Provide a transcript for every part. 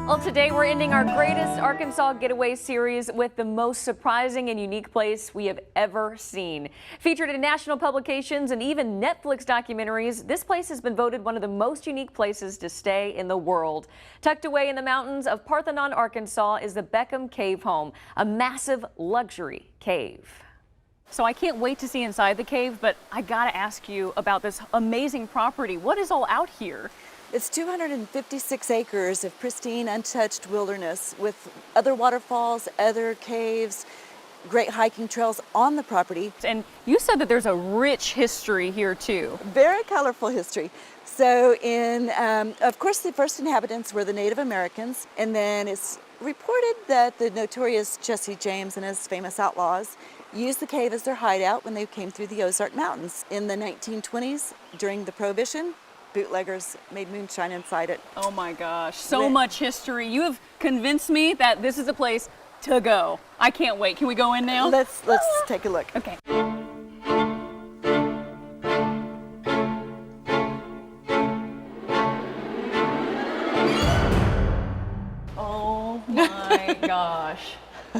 Well, today we're ending our greatest Arkansas getaway series with the most surprising and unique place we have ever seen. Featured in national publications and even Netflix documentaries, this place has been voted one of the most unique places to stay in the world. Tucked away in the mountains of Parthenon, Arkansas is the Pecan Cave Home, a massive luxury cave. So I can't wait to see inside the cave, but I gotta ask you about this amazing property. What is all out here? It's 256 acres of pristine, untouched wilderness with other waterfalls, other caves, great hiking trails on the property. And you said that there's a rich history here too. Very colorful history. So of course, the first inhabitants were the Native Americans, and then it's reported that the notorious Jesse James and his famous outlaws used the cave as their hideout when they came through the Ozark Mountains. In the 1920s, during the Prohibition, bootleggers made moonshine inside it. Oh my gosh, so much history. You have convinced me that this is a place to go. I can't wait. Can we go in now? Let's take a look. Okay. Oh my gosh.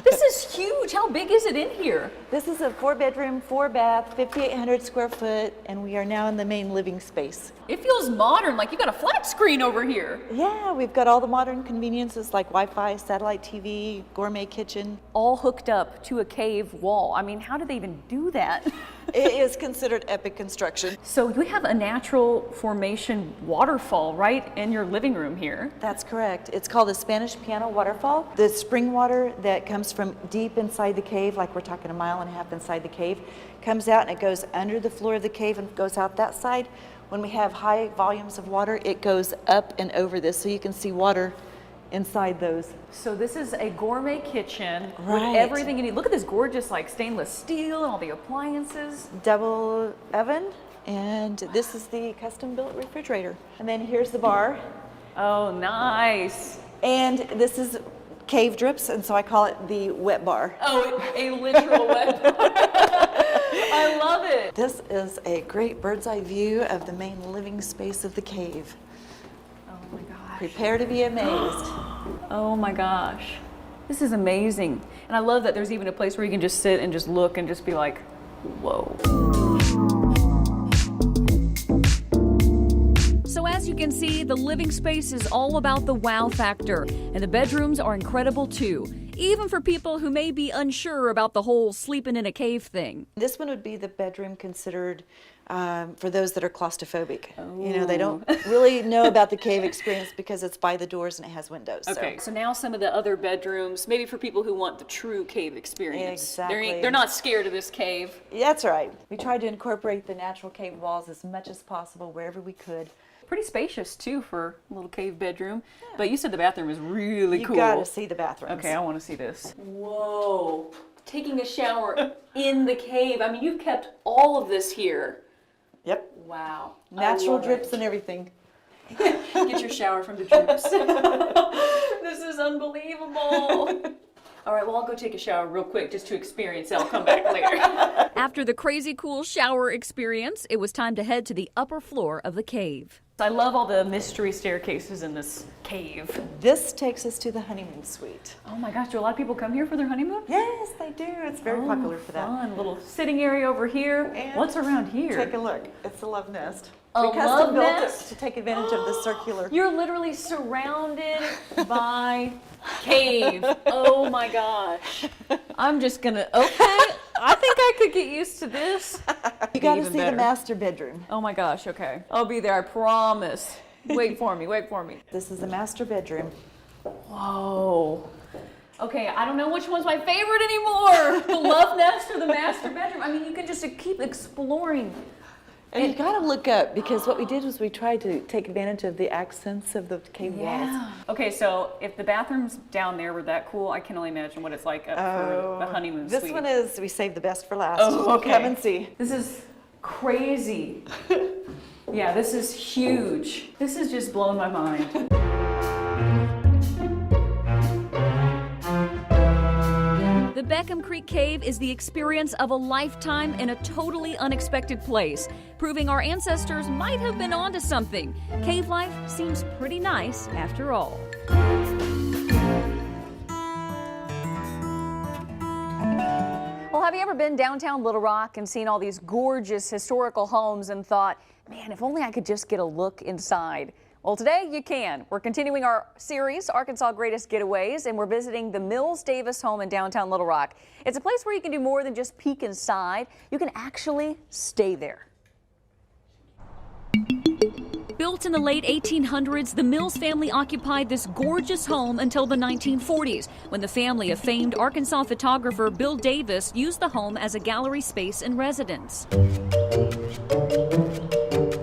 This is huge. How big is it in here? This is a 4-bedroom, 4-bath, 5,800 square foot, and we are now in the main living space. It feels modern, like you got a flat screen over here. Yeah, we've got all the modern conveniences like Wi-Fi, satellite TV, gourmet kitchen. All hooked up to a cave wall. I mean, how did they even do that? It is considered epic construction. So you have a natural formation waterfall right in your living room here. That's correct. It's called the Spanish Piano Waterfall. The spring water that comes from deep inside the cave, like we're talking 1.5 miles inside the cave, comes out and it goes under the floor of the cave and goes out that side. When we have high volumes of water, it goes up and over this, so you can see water inside those. So this is a gourmet kitchen Right. with everything you need. Look at this gorgeous like stainless steel and all the appliances. Double oven, and this is the custom built refrigerator. And then here's the bar. Oh, nice. And this is cave drips, and so I call it the wet bar. Oh, a literal wet. I love it. This is a great bird's eye view of the main living space of the cave. Oh my gosh. Prepare to be amazed. Oh my gosh. This is amazing. And I love that there's even a place where you can just sit and just look and just be like, whoa. So as you can see, the living space is all about the wow factor, and the bedrooms are incredible too, even for people who may be unsure about the whole sleeping in a cave thing. This one would be the bedroom considered for those that are claustrophobic. You know, they don't really know about the cave experience because it's by the doors and it has windows. Okay, so now some of the other bedrooms, maybe for people who want the true cave experience. Exactly. They're not scared of this cave. That's right. We tried to incorporate the natural cave walls as much as possible wherever we could. Pretty spacious too for a little cave bedroom. Yeah. But you said the bathroom is really cool. You gotta see the bathrooms. Okay, I want to see this. Whoa, taking a shower in the cave. I mean, you've kept all of this here. Yep. Wow. Natural drips and everything. Get your shower from the drips. This is unbelievable. All right, well, I'll go take a shower real quick just to experience it. I'll come back later. After the crazy cool shower experience, it was time to head to the upper floor of the cave. I love all the mystery staircases in this cave. This takes us to the honeymoon suite. Oh my gosh, do a lot of people come here for their honeymoon? Yes, they do. It's very popular for that. Fun little sitting area over here. And what's around here? Take a look. It's a love nest. A We custom love built nest? it to take advantage of the circular. You're literally surrounded by cave. Oh my gosh. I'm just gonna, okay. I think I could get used to this. You got to see the master bedroom. Oh my gosh, okay. I'll be there, I promise. Wait for me, wait for me. This is the master bedroom. Whoa. Okay, I don't know which one's my favorite anymore. The love nest or the master bedroom. I mean, you can just keep exploring. And you got to look up, because what we did was we tried to take advantage of the accents of the cave walls. Okay, so if the bathrooms down there were that cool, I can only imagine what it's like up for the honeymoon suite. This one is, we saved the best for last. Oh, okay. Come and see. This is crazy. Yeah, this is huge. This is just blowing my mind. The Pecan Creek Cave is the experience of a lifetime in a totally unexpected place, proving our ancestors might have been onto something. Cave life seems pretty nice after all. have you ever been downtown Little Rock and seen all these gorgeous historical homes and thought, man, if only I could just get a look inside? Well, today you can. We're continuing our series, Arkansas Greatest Getaways, and we're visiting the Mills Davis home in downtown Little Rock. It's a place where you can do more than just peek inside. You can actually stay there. Built in the late 1800s, the Mills family occupied this gorgeous home until the 1940s, when the family of famed Arkansas photographer Bill Davis used the home as a gallery space and residence.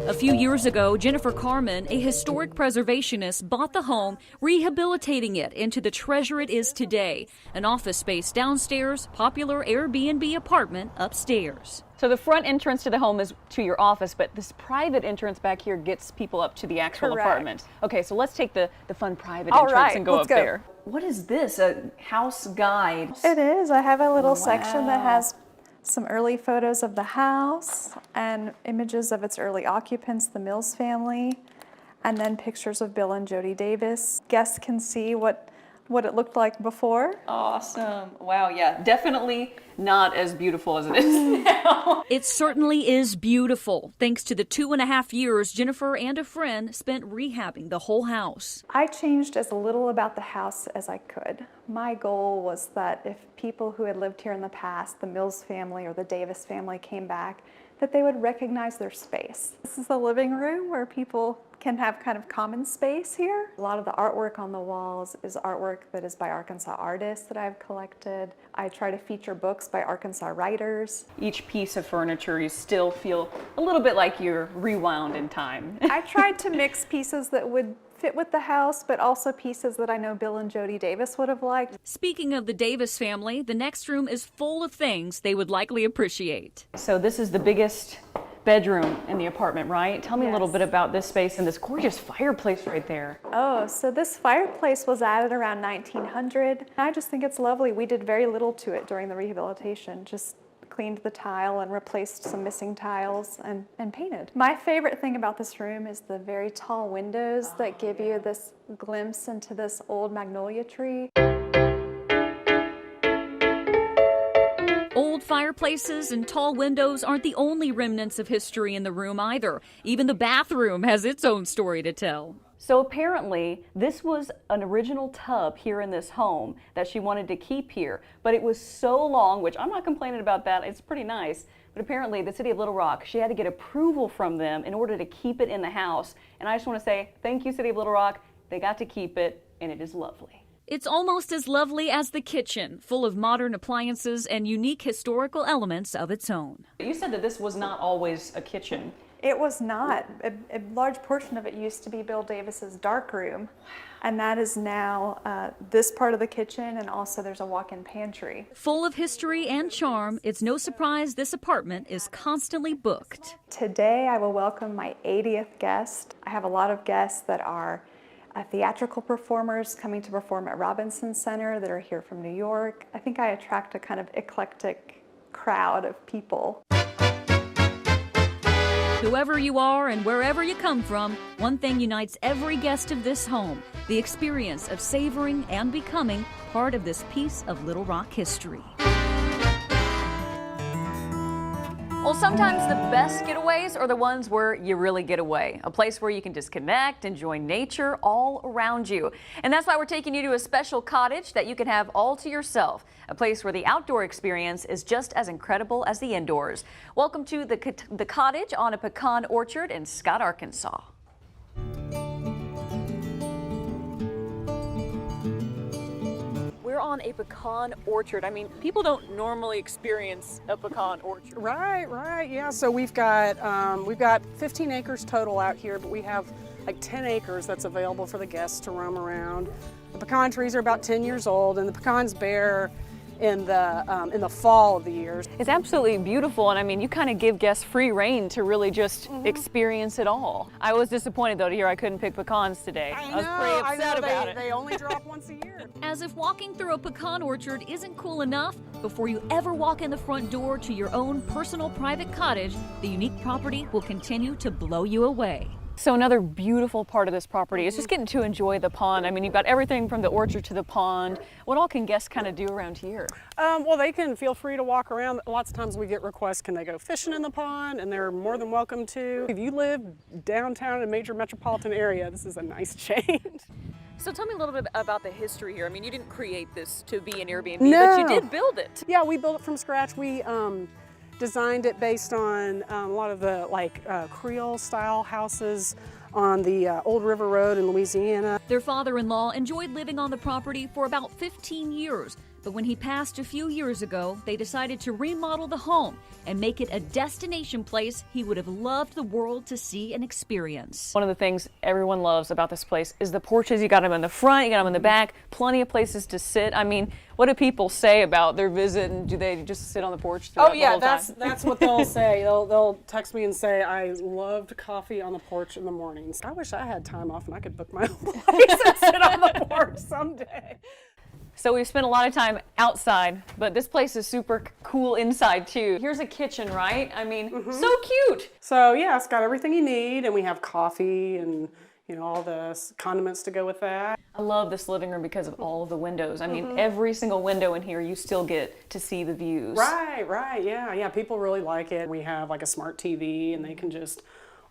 A few years ago, Jennifer Carmen, a historic preservationist, bought the home, rehabilitating it into the treasure it is today, an office space downstairs, popular Airbnb apartment upstairs. So the front entrance to the home is to your office, but this private entrance back here gets people up to the actual apartment. Okay, so let's take the fun private entrance and go up there. What is this, a house guide? It is. I have a little section that has some early photos of the house and images of its early occupants, the Mills family, and then pictures of Bill and Jody Davis. Guests can see what it looked like before. Awesome. Wow, yeah, definitely not as beautiful as it is now. It certainly is beautiful, thanks to the 2.5 years Jennifer and a friend spent rehabbing the whole house. I changed as little about the house as I could. My goal was that if people who had lived here in the past, the Mills family or the Davis family, came back, that they would recognize their space. This is the living room where people can have kind of common space here. A lot of the artwork on the walls is artwork that is by Arkansas artists that I've collected. I try to feature books by Arkansas writers. Each piece of furniture, you still feel a little bit like you're rewound in time. I tried to mix pieces that would fit with the house, but also pieces that I know Bill and Jody Davis would have liked. Speaking of the Davis family, the next room is full of things they would likely appreciate. So this is the biggest bedroom in the apartment, right? Tell me a little bit about this space and this gorgeous fireplace right there. Oh, so this fireplace was added around 1900. I just think it's lovely. We did very little to it during the rehabilitation, just cleaned the tile and replaced some missing tiles and painted. My favorite thing about this room is the very tall windows that give you this glimpse into this old magnolia tree. Old fireplaces and tall windows aren't the only remnants of history in the room either. Even the bathroom has its own story to tell. So apparently this was an original tub here in this home that she wanted to keep here, but it was so long, which I'm not complaining about that, it's pretty nice, but apparently the city of Little Rock, she had to get approval from them in order to keep it in the house. And I just want to say thank you, city of Little Rock. They got to keep it and it is lovely. It's almost as lovely as the kitchen, full of modern appliances and unique historical elements of its own. You said that this was not always a kitchen. It was not. A large portion of it used to be Bill Davis's dark room, and that is now this part of the kitchen, and also there's a walk-in pantry. Full of history and charm, it's no surprise this apartment is constantly booked. Today I will welcome my 80th guest. I have a lot of guests that are theatrical performers coming to perform at Robinson Center that are here from New York. I think I attract a kind of eclectic crowd of people. Whoever you are and wherever you come from, one thing unites every guest of this home: the experience of savoring and becoming part of this piece of Little Rock history. Well, sometimes the best getaways are the ones where you really get away. A place where you can disconnect, enjoy nature all around you. And that's why we're taking you to a special cottage that you can have all to yourself. A place where the outdoor experience is just as incredible as the indoors. Welcome to the cottage on a pecan orchard in Scott, Arkansas. We're on a pecan orchard. I mean, people don't normally experience a pecan orchard. Right, yeah. So we've got 15 acres total out here, but we have like 10 acres that's available for the guests to roam around. The pecan trees are about 10 years old, and the pecans bear in the fall of the year. It's absolutely beautiful, and I mean, you kind of give guests free reign to really just experience it all. I was disappointed though to hear I couldn't pick pecans today. I was pretty upset about it. They only drop once a year. As if walking through a pecan orchard isn't cool enough, before you ever walk in the front door to your own personal private cottage, the unique property will continue to blow you away. So another beautiful part of this property is just getting to enjoy the pond. I mean, you've got everything from the orchard to the pond. What all can guests kind of do around here? Well, they can feel free to walk around. Lots of times we get requests, can they go fishing in the pond? And they're more than welcome to. If you live downtown in a major metropolitan area, this is a nice change. So tell me a little bit about the history here. I mean, you didn't create this to be an Airbnb, No. but you did build it. Yeah, we built it from scratch. We designed it based on a lot of the Creole style houses on the Old River Road in Louisiana. Their father-in-law enjoyed living on the property for about 15 years, but when he passed a few years ago, they decided to remodel the home and make it a destination place he would have loved the world to see and experience. One of the things everyone loves about this place is the porches. You got them in the front, you got them in the back, plenty of places to sit. I mean, what do people say about their visit, and do they just sit on the porch throughout the whole time? That's what they'll say. They'll text me and say, I loved coffee on the porch in the mornings. I wish I had time off and I could book my own place and sit on the porch someday. So we've spent a lot of time outside, but this place is super cool inside too. Here's a kitchen, right? I mean, so cute. So yeah, it's got everything you need, and we have coffee and all the condiments to go with that. I love this living room because of all of the windows. I mean, every single window in here, you still get to see the views. Right, yeah. People really like it. We have like a smart TV, and they can just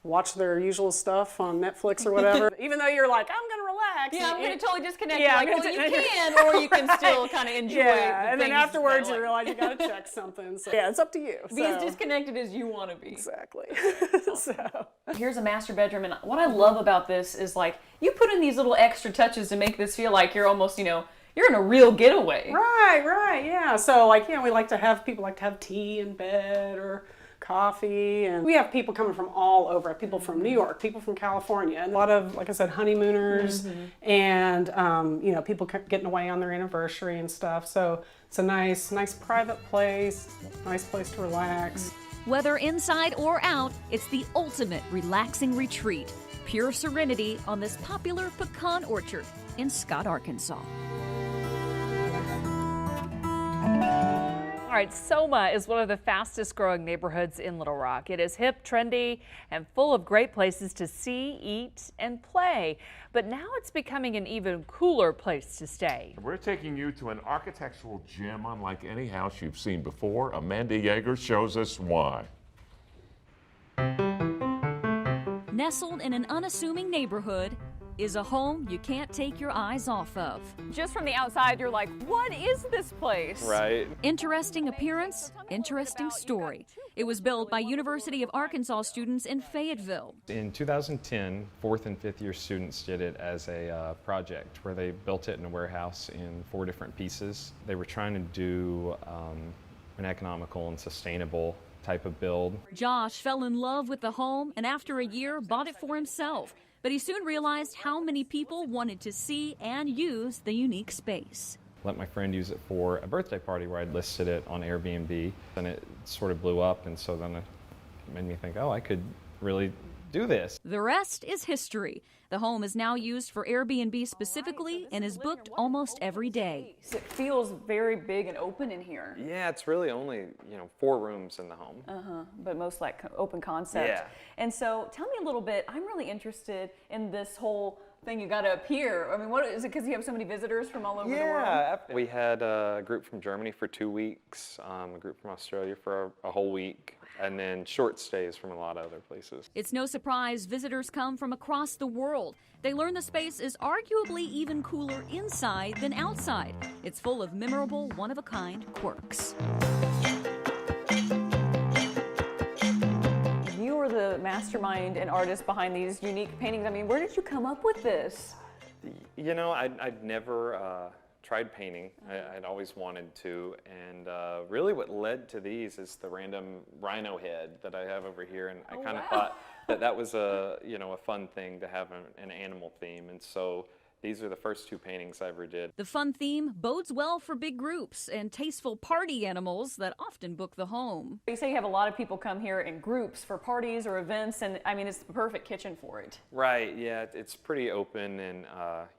watch their usual stuff on Netflix or whatever. Even though you're like, I'm gonna relax. Yeah, I'm going to totally disconnect. Yeah, You're like, well, you can, or you can still kind of enjoy. Yeah, and then things afterwards that, you realize you gotta check something. So yeah, it's up to you. be as disconnected as you want to be. Exactly. So Here's a master bedroom, and what I love about this is like you put in these little extra touches to make this feel like you're almost, you're in a real getaway. right, yeah. So we like to have people like to have tea in bed or coffee, and we have people coming from all over. People from New York, people from California, and a lot of, like I said, honeymooners, and people getting away on their anniversary and stuff. So it's a nice private place, nice place to relax. Whether inside or out, it's the ultimate relaxing retreat. Pure serenity on this popular pecan orchard in Scott, Arkansas. All right, SoMa is one of the fastest growing neighborhoods in Little Rock. It is hip, trendy, and full of great places to see, eat, and play. But now it's becoming an even cooler place to stay. We're taking you to an architectural gem unlike any house you've seen before. Amanda Jaeger shows us why. Nestled in an unassuming neighborhood is a home you can't take your eyes off of. Just from the outside, you're like, what is this place? Right. Interesting appearance, interesting story. It was built by University of Arkansas students in Fayetteville. In 2010, 4th and 5th year students did it as a project where they built it in a warehouse in 4 different pieces. They were trying to do an economical and sustainable type of build. Josh fell in love with the home and after a year bought it for himself. But he soon realized how many people wanted to see and use the unique space. Let my friend use it for a birthday party where I'd listed it on Airbnb, and it sort of blew up, and so then it made me think, oh, I could really do this. The rest is history. The home is now used for Airbnb specifically and is booked almost every day. It feels very big and open in here. Yeah, it's really only 4 rooms in the home. But most like open concept. Yeah. And so tell me a little bit, I'm really interested in this whole thing you got up here. I mean, what is it, because you have so many visitors from all over the world? Yeah, we had a group from Germany for 2 weeks, a group from Australia for a whole week, and then short stays from a lot of other places. It's no surprise visitors come from across the world. They learn the space is arguably even cooler inside than outside. It's full of memorable, one-of-a-kind quirks. You are the mastermind and artist behind these unique paintings. I mean, where did you come up with this? I'd never tried painting. I'd always wanted to, and really what led to these is the random rhino head that I have over here, and I kind of thought that was a fun thing to have an animal theme, and so these are the first 2 paintings I ever did. The fun theme bodes well for big groups and tasteful party animals that often book the home. You say you have a lot of people come here in groups for parties or events, and I mean, it's the perfect kitchen for it. Right, yeah, it's pretty open, and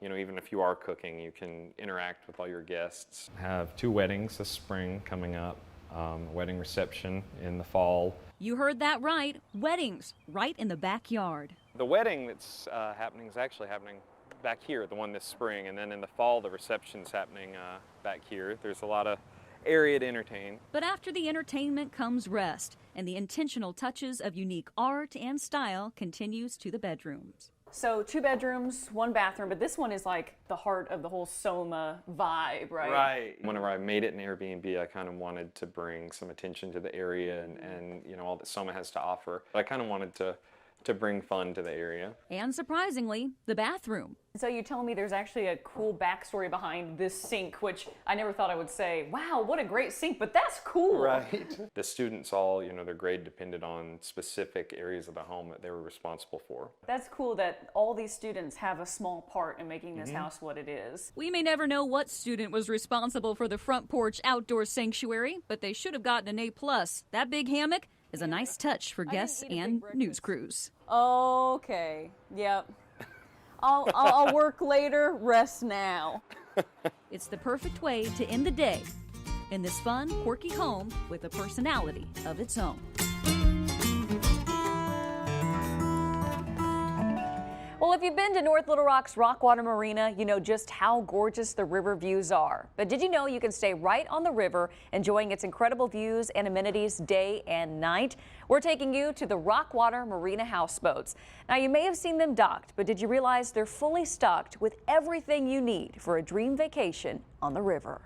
even if you are cooking, you can interact with all your guests. I have 2 weddings this spring coming up, a wedding reception in the fall. You heard that right, weddings, right in the backyard. The wedding that's happening is actually happening back here, the one this spring, and then in the fall the reception's happening back here. There's a lot of area to entertain. But after the entertainment comes rest, and the intentional touches of unique art and style continues to the bedrooms. So 2 bedrooms, 1 bathroom, but this one is like the heart of the whole SoMa vibe, right? Right. Whenever I made it an Airbnb, I kind of wanted to bring some attention to the area and you know, all that SoMa has to offer. I kind of wanted to bring fun to the area. And surprisingly, the bathroom. So you're telling me there's actually a cool backstory behind this sink, which I never thought I would say, wow, what a great sink, but that's cool. Right. The students all, you know, their grade depended on specific areas of the home that they were responsible for. That's cool that all these students have a small part in making this house what it is. We may never know what student was responsible for the front porch outdoor sanctuary, but they should have gotten an A+. That big hammock is a nice touch for guests and news crews. Okay, yep. I'll work later, rest now. It's the perfect way to end the day in this fun, quirky home with a personality of its own. Well, if you've been to North Little Rock's Rockwater Marina, you know just how gorgeous the river views are. But did you know you can stay right on the river, enjoying its incredible views and amenities day and night? We're taking you to the Rockwater Marina houseboats. Now, you may have seen them docked, but did you realize they're fully stocked with everything you need for a dream vacation on the river?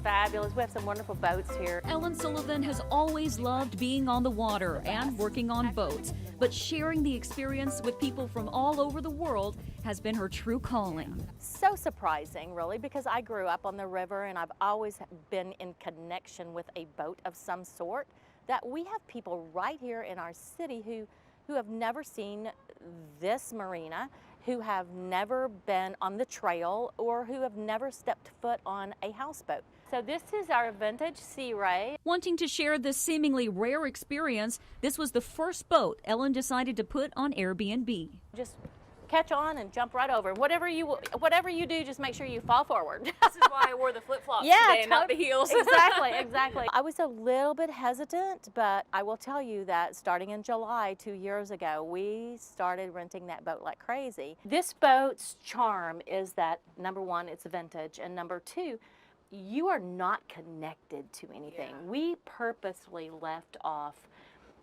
Fabulous. We have some wonderful boats here. Ellen Sullivan has always loved being on the water and working on boats, but sharing the experience with people from all over the world has been her true calling. So surprising, really, because I grew up on the river and I've always been in connection with a boat of some sort, that we have people right here in our city who have never seen this marina, who have never been on the trail, or who have never stepped foot on a houseboat. So this is our vintage Sea Ray. Wanting to share this seemingly rare experience, this was the first boat Ellen decided to put on Airbnb. Just catch on and jump right over. Whatever you do, just make sure you fall forward. This is why I wore the flip-flops today and not the heels. Exactly. I was a little bit hesitant, but I will tell you that starting in July 2 years ago, we started renting that boat like crazy. This boat's charm is that, number one, it's vintage, and number two, you are not connected to anything. Yeah. We purposely left off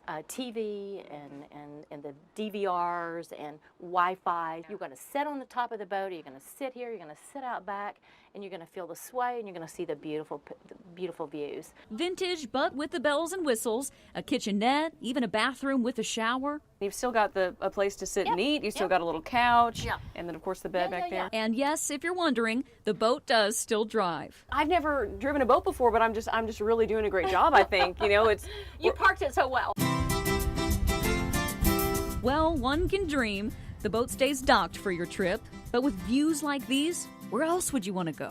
TV and the DVRs and Wi-Fi. You're going to sit on the top of the boat, or you're going to sit here, you're going to sit out back, and you're going to feel the sway, and you're going to see the beautiful views. Vintage, but with the bells and whistles, a kitchenette, even a bathroom with a shower. You've still got a place to sit and eat. You've still got a little couch, and then of course the bed back there. And yes, if you're wondering, the boat does still drive. I've never driven a boat before, but I'm just really doing a great job, I think. You know, you parked it so well. Well, one can dream. The boat stays docked for your trip, but with views like these, where else would you want to go?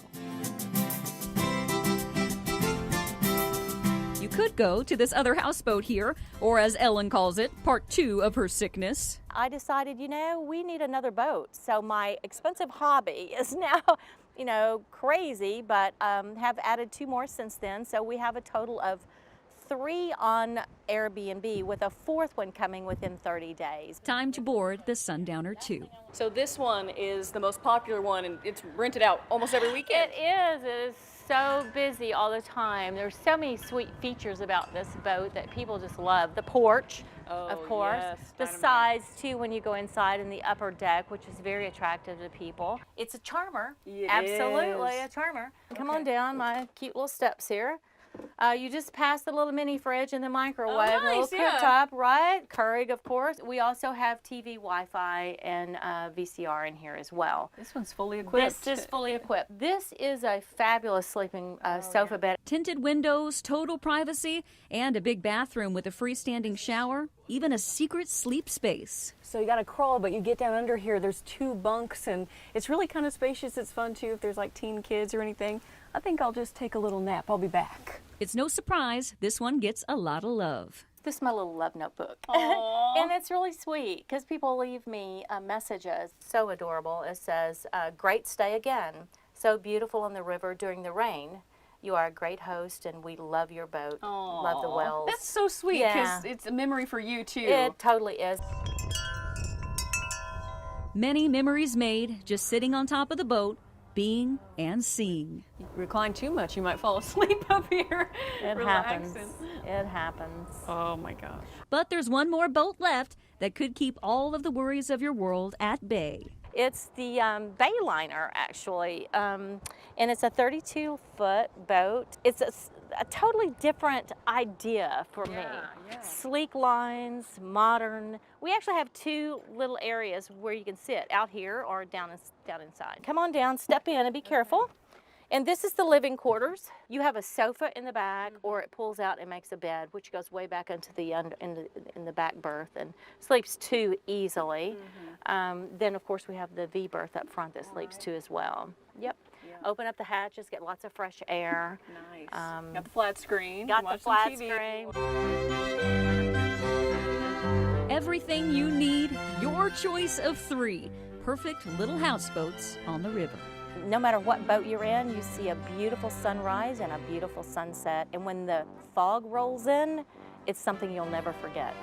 You could go to this other houseboat here, or as Ellen calls it, part 2 of her sickness. I decided, we need another boat. So my expensive hobby is now, crazy, but have added 2 more since then. So we have a total of 3 on Airbnb, with a 4th one coming within 30 days. Time to board the Sundowner 2. So this one is the most popular one, and it's rented out almost every weekend. It is so busy all the time. There's so many sweet features about this boat that people just love. The porch, of course. Yes, the size, too, when you go inside, in the upper deck, which is very attractive to people. It's a charmer. Absolutely a charmer. Come on down my cute little steps here. You just pass the little mini fridge and the microwave, the little cooktop, right? Keurig, of course. We also have TV, Wi-Fi, and VCR in here as well. This one's fully equipped. This is fully equipped. This is a fabulous sleeping sofa bed. Tinted windows, total privacy, and a big bathroom with a freestanding shower, even a secret sleep space. So you got to crawl, but you get down under here. There's 2 bunks, and it's really kind of spacious. It's fun, too, if there's like teen kids or anything. I think I'll just take a little nap. I'll be back. It's no surprise this one gets a lot of love. This is my little love notebook. And it's really sweet because people leave me messages. So adorable. It says, great stay again. So beautiful on the river during the rain. You are a great host, and we love your boat. Love the Wells. That's so sweet because Yeah. it's a memory for you too. It totally is. Many memories made just sitting on top of the boat, being and seeing. You recline too much, you might fall asleep up here. It happens. It happens. Oh my gosh. But there's one more boat left that could keep all of the worries of your world at bay. It's the Bayliner, actually, and it's a 32-foot boat. It's a totally different idea for me. Sleek lines, modern. We actually have two little areas where you can sit, out here or down inside. Come on down, step in, and be careful. And this is the living quarters. You have a sofa in the back, or it pulls out and makes a bed, which goes way back into the in the back berth and sleeps two easily. Then of course we have the V berth up front that sleeps two as well. Yep. Open up the hatches, get lots of fresh air. Nice. Got the flat screen. Got watch the some flat TV. screen. Everything you need, your choice of 3 perfect little houseboats on the river. No matter what boat you're in, you see a beautiful sunrise and a beautiful sunset. And when the fog rolls in, it's something you'll never forget.